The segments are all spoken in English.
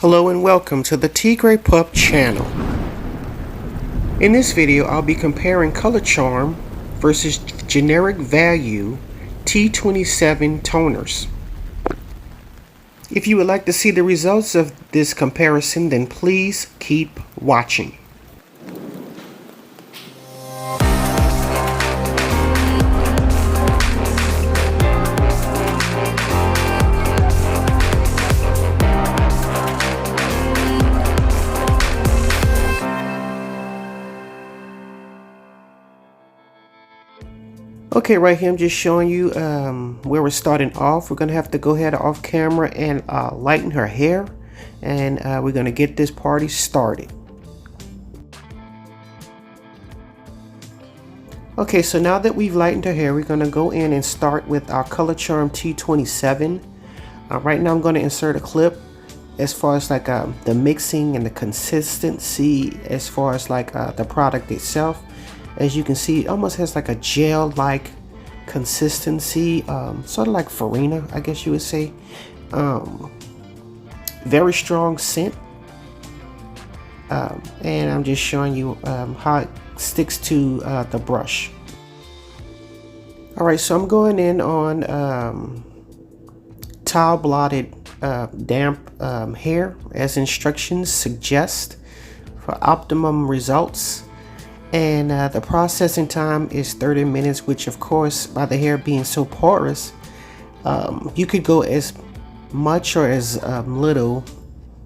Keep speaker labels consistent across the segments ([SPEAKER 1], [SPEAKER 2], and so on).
[SPEAKER 1] Hello and welcome to the Tigre.pup channel. In this video, I'll be comparing color charm versus generic value T27 toners. If you would like to see the results of this comparison, then please keep watching. Okay, right here I'm just showing you where we're starting off. We're gonna have to go ahead off camera and lighten her hair, and we're gonna get this party started. Okay, so now that we've lightened her hair, we're gonna go in and start with our color charm T27. Right now I'm gonna insert a clip as far as like the mixing and the consistency as far as like the product itself. As you can see, it almost has like a gel-like consistency, sort of like Farina, I guess you would say. Very strong scent, and I'm just showing you how it sticks to the brush. All right, so I'm going in on towel blotted damp hair as instructions suggest for optimum results. And the processing time is 30 minutes, which of course, by the hair being so porous, you could go as much or as little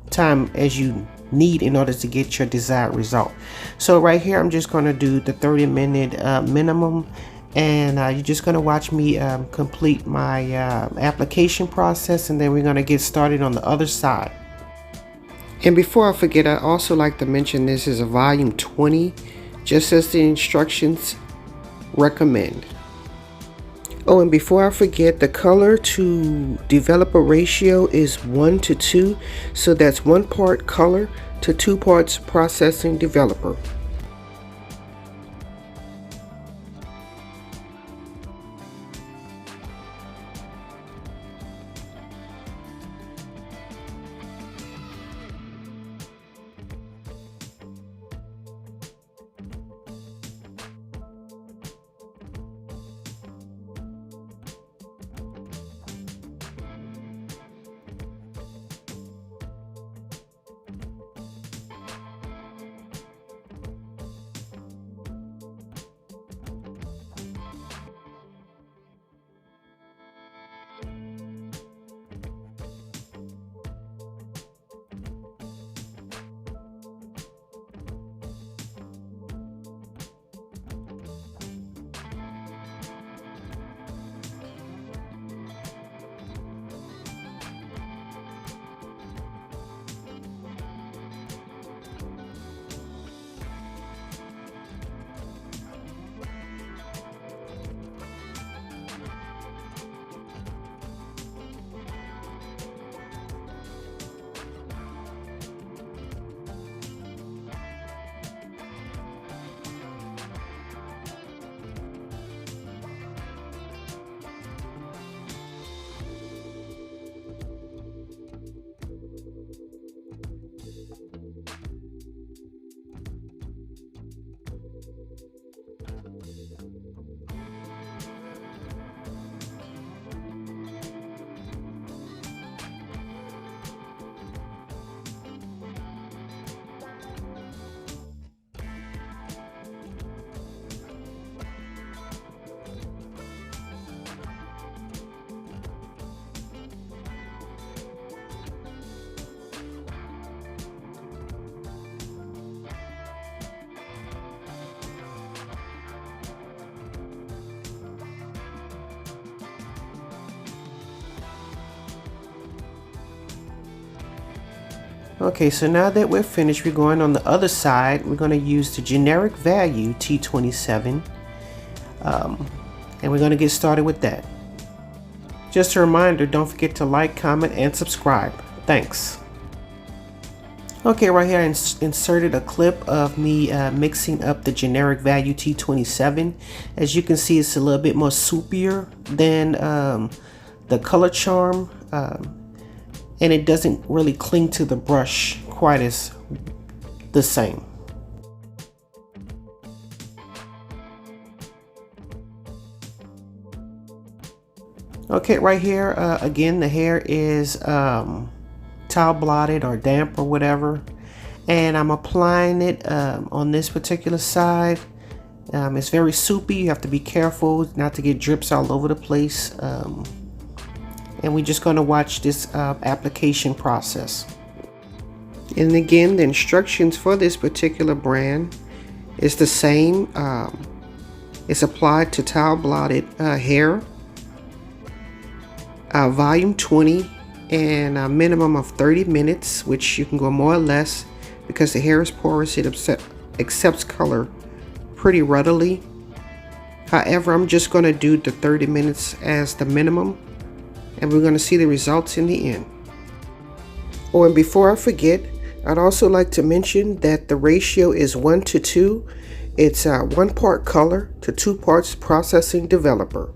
[SPEAKER 1] time as you need in order to get your desired result. So right here, I'm just going to do the 30-minute minimum, and you're just going to watch me complete my application process, and then we're going to get started on the other side. And before I forget, I also like to mention this is a volume 20. Just as the instructions recommend. Oh, and before I forget, the color to developer ratio is 1:2, so that's 1 part color to 2 parts processing developer. Okay, so now that we're finished, we're going on the other side. We're going to use the generic value T27, and we're going to get started with that. Just a reminder, don't forget to like, comment, and subscribe. Thanks. Okay, right here I inserted a clip of me mixing up the generic value T27. As you can see, it's a little bit more soupier than the color charm and it doesn't really cling to the brush quite as the same. Okay, right here, again, the hair is towel blotted or damp or whatever, and I'm applying it on this particular side. It's very soupy. You have to be careful not to get drips all over the place, and we're just going to watch this application process. And again, the instructions for this particular brand is the same. It's applied to towel blotted hair, volume 20, and a minimum of 30 minutes, which you can go more or less because the hair is porous. It accepts color pretty readily. However, I'm just going to do the 30 minutes as the minimum, and we're going to see the results in the end. Oh, and before I forget, I'd also like to mention that the ratio is 1 to 2. It's 1 part color to 2 parts processing developer.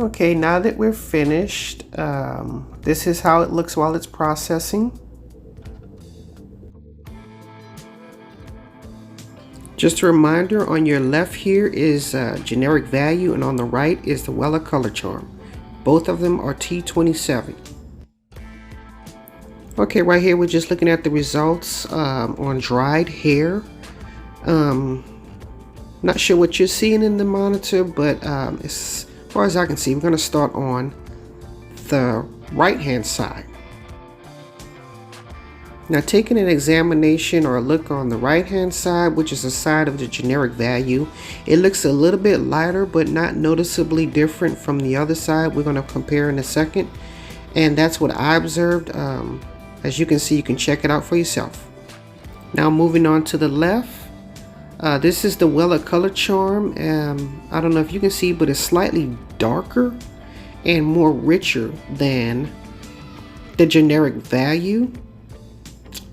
[SPEAKER 1] Okay, now that we're finished, this is how it looks while it's processing. Just a reminder, on your left here is generic value, and on the right is the Wella Color charm. Both of them are T27. Okay, right here we're just looking at the results on dried hair. Not sure what you're seeing in the monitor, but as far as I can see, we're going to start on the right hand side. Now, taking an examination or a look on the right hand side, which is the side of the generic value, it looks a little bit lighter but not noticeably different from the other side. We're going to compare in a second, and that's what I observed. As you can see, you can check it out for yourself. Now, moving on to the left, this is the Wella Color charm. I don't know if you can see, but it's slightly darker and more richer than the generic value.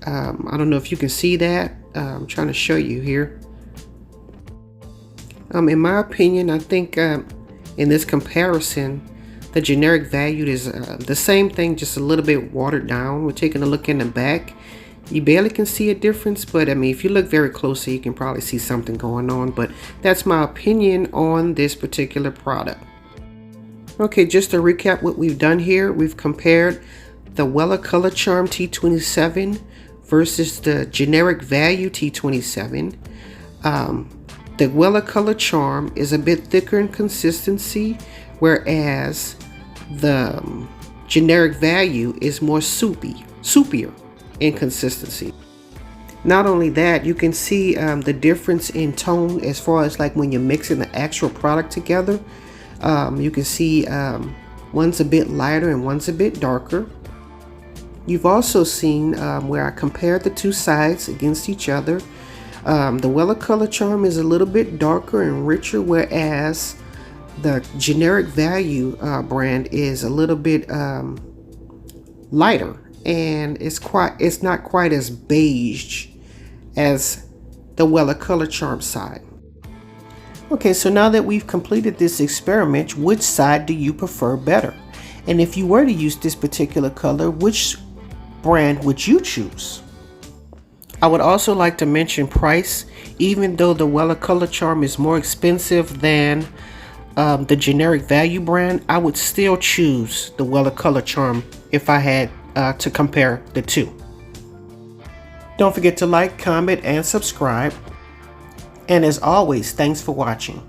[SPEAKER 1] I don't know if you can see that. I'm trying to show you here. In my opinion, I think in this comparison, the generic value is the same thing, just a little bit watered down. We're taking a look in the back. You barely can see a difference, but I mean, if you look very closely, you can probably see something going on. But that's my opinion on this particular product. Okay, just to recap what we've done here, we've compared the Wella Color Charm T27 versus the generic value T27. The Wella Color Charm is a bit thicker in consistency, whereas the generic value is more soupier in consistency. Not only that, you can see the difference in tone as far as like when you're mixing the actual product together. You can see one's a bit lighter and one's a bit darker. You've also seen where I compared the two sides against each other. The Wella Color Charm is a little bit darker and richer, whereas the generic value brand is a little bit lighter, and it's not quite as beige as the Wella Color Charm side. Okay, so now that we've completed this experiment, which side do you prefer better? And if you were to use this particular color, which brand would you choose? I would also like to mention price. Even though the Wella Color Charm is more expensive than the generic value brand, I would still choose the Wella Color Charm if I had to compare the two. Don't forget to like, comment, and subscribe. And as always, thanks for watching.